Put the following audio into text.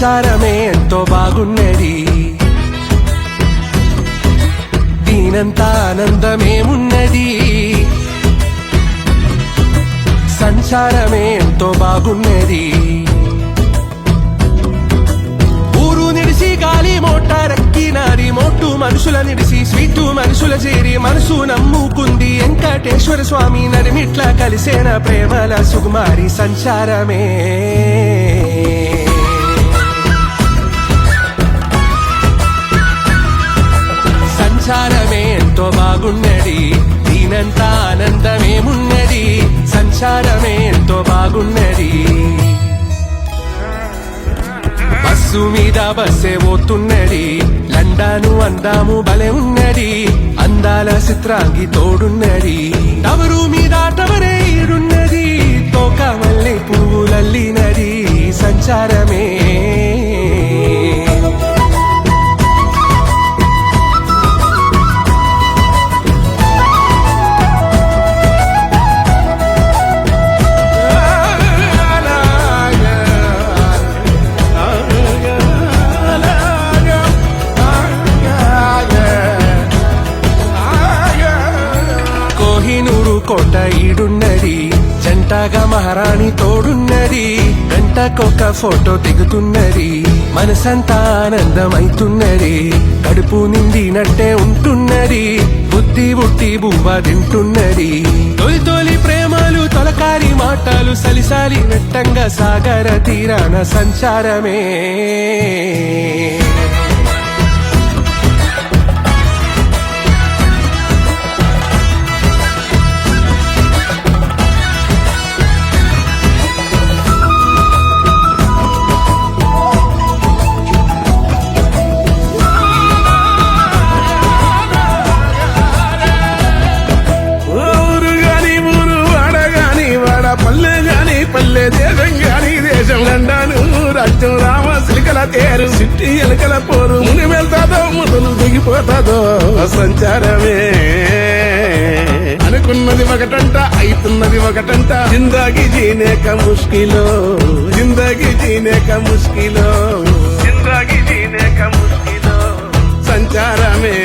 సంచారమే ఎంతో బాగున్నది, దీనంతా ఆనందమేమున్నది. సంచారమే ఎంతో బాగున్నది. ఊరు నిడిసి గాలి మోటారెక్కినారి, మోటు మనుషుల నిడిసి స్వీటు మనుషుల చేరి మనసు నమ్ముకుంది వెంకటేశ్వర స్వామి నడిమిట్లా కలిసేన ప్రేమల సుకుమారి. సంచారమే సంచారమే ఎంతో బాగున్నది, దీనంతా ఆనందమేమున్నది. సంచారమే ఎంతో బాగున్నది. బస్సు మీద బస్సే పోతున్నది, లండాను అందాము బలే ఉన్నది. అందాల చిత్రాంగి తోడున్నది, టవరు మీద టవరే ఈడున్నది. తోక మల్లె పువ్వులల్లినది. సంచారమే కోట ఈడున్నది, జంటగా మహారాణి తోడున్నది. గంటకొక ఫోటో దిగుతున్నది, మనసంతా ఆనందమైతున్నది. కడుపు నిండినట్టే ఉంటున్నది, బుద్ధి బుట్టి బువ్వ తింటున్నది. తొలి తొలి ప్రేమలు తొలకారి మాటలు సలిసాలి నెట్టంగా సాగర తీరాన. సంచారమే పల్లె దేశం గాని దేశం లండాను రాజ్యం రామ సిలికల తేరు సిట్టి ఎలకల పోరు ముని వెళ్తాదో ముదులు దిగిపోతాదో. సంచారమే అనుకున్నది ఒకటంట అయితున్నది ఒకటంట. జిందగీ జీనే కా ముష్కిలో, జిందగీ జీనే కా ముష్కిలో, జిందగీ జీనే కా ముష్కిలో. సంచారమే